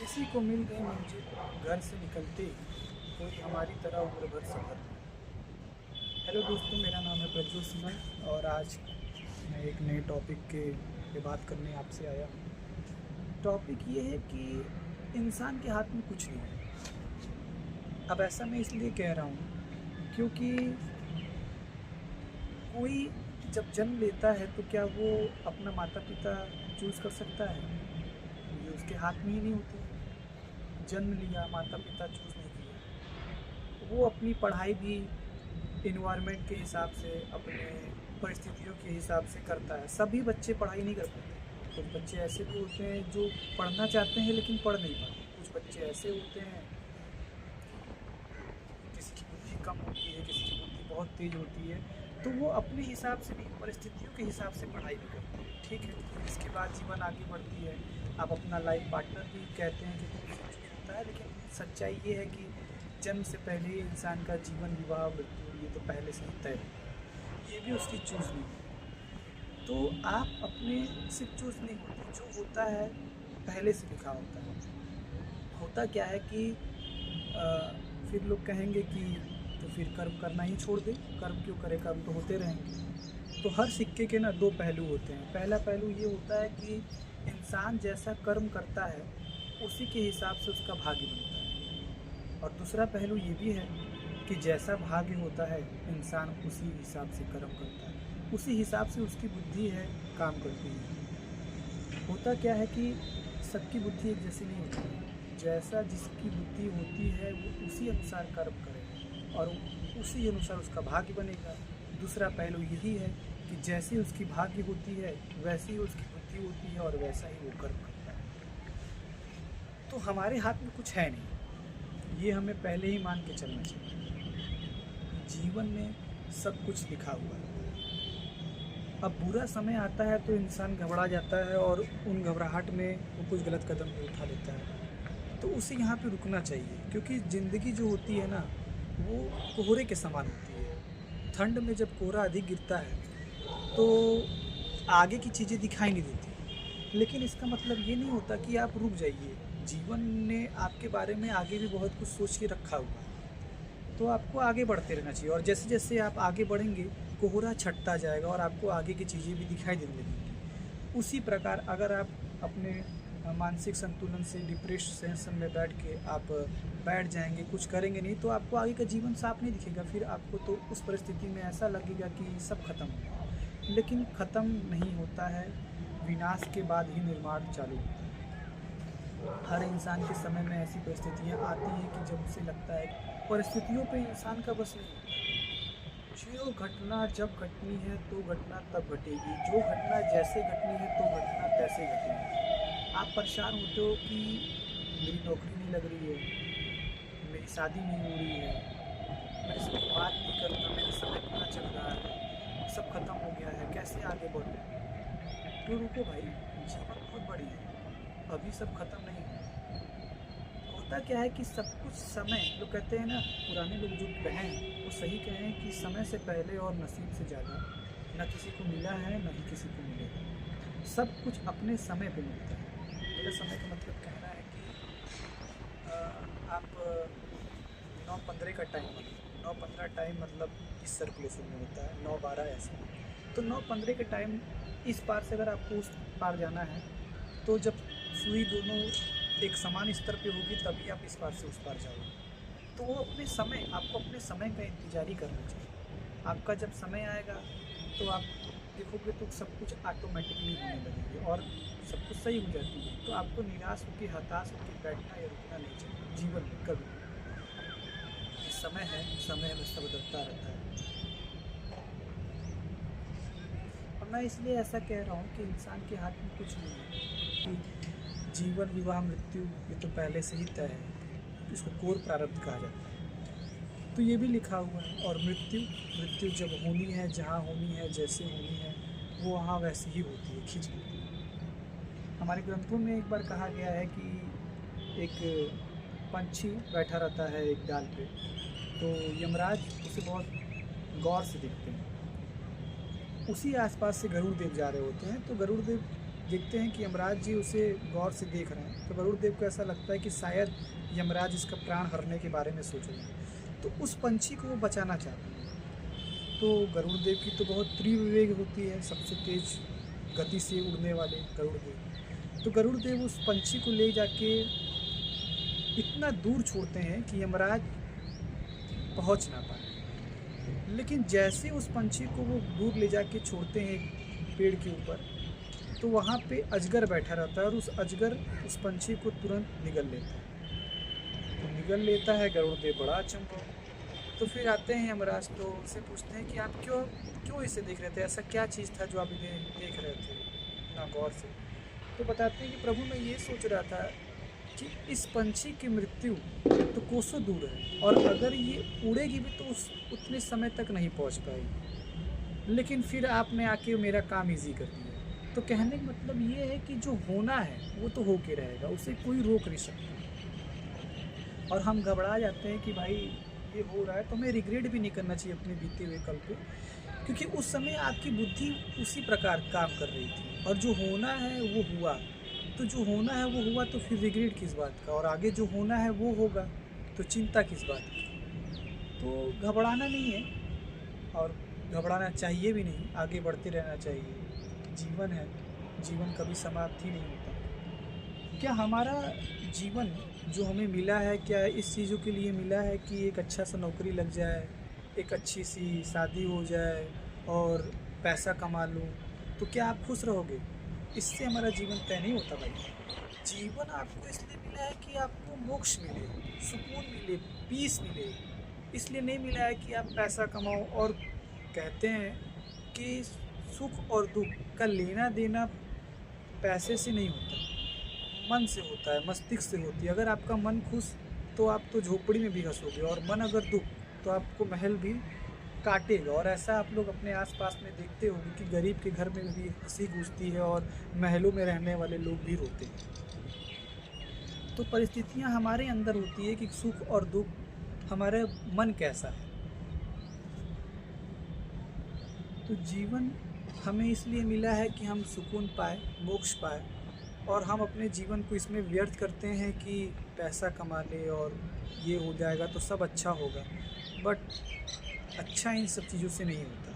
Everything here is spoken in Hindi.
किसी को मिल गई मंजिल घर से निकलते ही, कोई हमारी तरह उम्र भर सफ़र। हेलो दोस्तों, मेरा नाम है प्रज्वल सिन्हा और आज मैं एक नए टॉपिक के पे बात करने आपसे आया हूँ। टॉपिक ये है कि इंसान के हाथ में कुछ नहीं है। अब ऐसा मैं इसलिए कह रहा हूँ क्योंकि कोई जब जन्म लेता है तो क्या वो अपना माता पिता चूज़ कर सकता है? ये उसके हाथ में ही नहीं होती। जन्म लिया, माता पिता चूज़ नहीं किया। वो अपनी पढ़ाई भी इन्वायरमेंट के हिसाब से, अपने परिस्थितियों के हिसाब से करता है। सभी बच्चे पढ़ाई नहीं कर पाते। कुछ बच्चे ऐसे भी होते हैं जो पढ़ना चाहते हैं लेकिन पढ़ नहीं पाते। कुछ बच्चे ऐसे होते हैं, किसी की बुद्धि कम होती है, किसी की बुद्धि बहुत तेज़ होती है, तो वो अपने हिसाब से नहीं, परिस्थितियों के हिसाब से पढ़ाई भी करते हैं। ठीक है, इसके बाद जीवन आगे बढ़ती है। आप अपना लाइफ पार्टनर भी कहते हैं कि खुद से चूज होता है, लेकिन सच्चाई ये है कि जन्म से पहले ही इंसान का जीवन, विवाह, मृत्यु ये तो पहले से ही तय है। ये भी उसकी चूज़ नहीं है। तो आप अपने से चूज़ नहीं होते, जो होता है पहले से लिखा होता है। होता क्या है कि फिर लोग कहेंगे कि तो फिर कर्म करना ही छोड़ दे। कर्म क्यों करे, कर्म तो होते रहेंगे। तो हर सिक्के के ना दो पहलू होते हैं। पहला पहलू ये होता है कि इंसान जैसा कर्म करता है उसी के हिसाब से उसका भाग्य बनता है। और दूसरा पहलू ये भी है कि जैसा भाग्य होता है इंसान उसी हिसाब से कर्म करता है, उसी हिसाब से उसकी बुद्धि है, काम करती है। होता क्या है कि सबकी बुद्धि एक जैसी नहीं होती है। जैसा जिसकी बुद्धि होती है वो उसी अनुसार कर्म करेगा और उसी अनुसार उसका भाग्य बनेगा। दूसरा पहलू यही है कि जैसी उसकी भाग्य होती है वैसी ही उसकी बुद्धि होती है और वैसा ही वो कर्म करता है। तो हमारे हाथ में कुछ है नहीं, ये हमें पहले ही मान के चलना चाहिए। जीवन में सब कुछ लिखा हुआ है। अब बुरा समय आता है तो इंसान घबरा जाता है और उन घबराहट में वो कुछ गलत कदम भी उठा लेता है। तो उसे यहाँ पे रुकना चाहिए, क्योंकि ज़िंदगी जो होती है ना, वो कोहरे के समान होती है। ठंड में जब कोहरा अधिक गिरता है तो आगे की चीज़ें दिखाई नहीं देती, लेकिन इसका मतलब ये नहीं होता कि आप रुक जाइए। जीवन ने आपके बारे में आगे भी बहुत कुछ सोच के रखा हुआ है, तो आपको आगे बढ़ते रहना चाहिए। और जैसे जैसे आप आगे बढ़ेंगे कोहरा छँटता जाएगा और आपको आगे की चीज़ें भी दिखाई देने लगेंगी। उसी प्रकार अगर आप अपने मानसिक संतुलन से डिप्रेशन में बैठ के आप बैठ जाएंगे, कुछ करेंगे नहीं, तो आपको आगे का जीवन साफ नहीं दिखेगा। फिर आपको तो उस परिस्थिति में ऐसा लगेगा कि सब खत्म हो गया, लेकिन ख़त्म नहीं होता है। विनाश के बाद ही निर्माण चालू होता है। हर इंसान के समय में ऐसी परिस्थितियाँ आती हैं कि जब उसे लगता है कि परिस्थितियों पे इंसान का बस नहीं होता। जो घटना जब घटनी है तो घटना तब घटेगी, जो घटना जैसे घटनी है तो घटना तैसे घटेगी। आप परेशान होते हो कि मेरी नौकरी नहीं लग रही है, मेरी शादी नहीं हो रही है, मेरे से कोई बात नहीं करता, मेरा समय पूरा चल रहा है, सब खत्म हो गया है, कैसे आगे बढ़ूँ? तो रुको भाई, जीवन बहुत बड़ी है, अभी सब खत्म नहीं हुआ। होता क्या है कि सब कुछ समय, लोग कहते हैं ना, पुराने लोग जो कहे हैं वो सही कहे हैं कि समय से पहले और नसीब से ज़्यादा न किसी को मिला है न ही किसी को मिलेगा। सब कुछ अपने समय पे मिलता है। मेरा समय का मतलब कहना है कि आप 9-15 का टाइम, 9-15 टाइम मतलब इस सर्कुलेशन में होता है, 9-12 ऐसा। तो 9-15 के टाइम इस पार से अगर आपको उस पार जाना है तो जब सुई दोनों एक समान स्तर पे होगी तभी आप इस पार से उस पार जाओगे। तो वो अपने समय, आपको अपने समय का इंतज़ार ही करना चाहिए। आपका जब समय आएगा तो आप देखोगे तो सब कुछ ऑटोमेटिकली होने लगेगा और सब कुछ सही हो जाती है। तो आपको निराश होकर, हताश होकर बैठना या रुकना नहीं चाहिए जीवन में कभी। ये समय है, समय हमेशा बदलता रहता है। और मैं इसलिए ऐसा कह रहा हूँ कि इंसान के हाथ में कुछ नहीं है कि जीवन, विवाह, मृत्यु ये तो पहले से ही तय है। इसको कोर प्रारब्ध कहा जाता है। तो ये भी लिखा हुआ है। और मृत्यु, मृत्यु जब होनी है, जहाँ होनी है, जैसे होनी है, वो वहाँ वैसे ही होती है, खिंच होती है। हमारे ग्रंथों में एक बार कहा गया है कि एक पंछी बैठा रहता है एक डाल पे, तो यमराज उसे बहुत गौर से देखते हैं। उसी आसपास से गरुड़ देव जा रहे होते हैं, तो गरुड़ देव देखते हैं कि यमराज जी उसे गौर से देख रहे हैं, तो गरुड़ देव को ऐसा लगता है कि शायद यमराज इसका प्राण हरने के बारे में सोच रहे हैं, तो उस पंछी को वो बचाना चाहते हैं। तो गरुड़ देव की तो बहुत तीव्र वेग होती है, सबसे तेज गति से उड़ने वाले गरुड़ देव। तो गरुड़ देव उस पंछी को ले जाके इतना दूर छोड़ते हैं कि यमराज पहुंच ना पाए। लेकिन जैसे उस पंछी को वो दूर ले जाके छोड़ते हैं एक पेड़ के ऊपर, तो वहाँ पे अजगर बैठा रहता है और उस अजगर उस पंछी को तुरंत निगल लेता है। तो निगल लेता है, गरुड़ देव बड़ा अचंभव। तो फिर आते हैं यमराज, तो उनसे पूछते हैं कि आप क्यों क्यों इसे देख रहे थे, ऐसा क्या चीज़ था जो आप इन्हें देख रहे थे इतना गौर से। तो बताते हैं कि प्रभु मैं ये सोच रहा था कि इस पंछी की मृत्यु तो कोसों दूर है, और अगर ये उड़ेगी भी तो उस उतने समय तक नहीं पहुंच पाएगी, लेकिन फिर आपने आके मेरा काम इजी कर दिया। तो कहने का मतलब ये है कि जो होना है वो तो होके रहेगा, उसे कोई रोक नहीं सकता। और हम घबरा जाते हैं कि भाई ये हो रहा है, तो हमें रिग्रेट भी नहीं करना चाहिए अपने बीते हुए कल को, क्योंकि उस समय आपकी बुद्धि उसी प्रकार काम कर रही थी, और जो होना है वो हुआ। तो जो होना है वो हुआ, तो फिर रिग्रेट किस बात का, और आगे जो होना है वो होगा, तो चिंता किस बात की। तो घबराना नहीं है, और घबराना चाहिए भी नहीं, आगे बढ़ते रहना चाहिए। जीवन है, जीवन कभी समाप्ति नहीं होता। क्या हमारा जीवन जो हमें मिला है, क्या इस चीज़ों के लिए मिला है कि एक अच्छा सा नौकरी लग जाए, एक अच्छी सी शादी हो जाए और पैसा कमा लूँ, तो क्या आप खुश रहोगे? इससे हमारा जीवन तय नहीं होता भाई। जीवन आपको इसलिए मिला है कि आपको मोक्ष मिले, सुकून मिले, पीस मिले। इसलिए नहीं मिला है कि आप पैसा कमाओ। और कहते हैं कि सुख और दुख का लेना देना पैसे से नहीं होता, मन से होता है, मस्तिष्क से होती है। अगर आपका मन खुश तो आप तो झोपड़ी में भी हंसोगे, और मन अगर दुख तो आपको महल भी काटेगा। और ऐसा आप लोग अपने आसपास में देखते होंगे कि गरीब के घर में भी हंसी गूंजती है और महलों में रहने वाले लोग भी रोते हैं। तो परिस्थितियां हमारे अंदर होती है कि सुख और दुख हमारे मन कैसा है। तो जीवन हमें इसलिए मिला है कि हम सुकून पाए, मोक्ष पाए, और हम अपने जीवन को इसमें व्यर्थ करते हैं कि पैसा कमा ले और ये हो जाएगा तो सब अच्छा होगा। बट अच्छा इन सब चीज़ों से नहीं होता।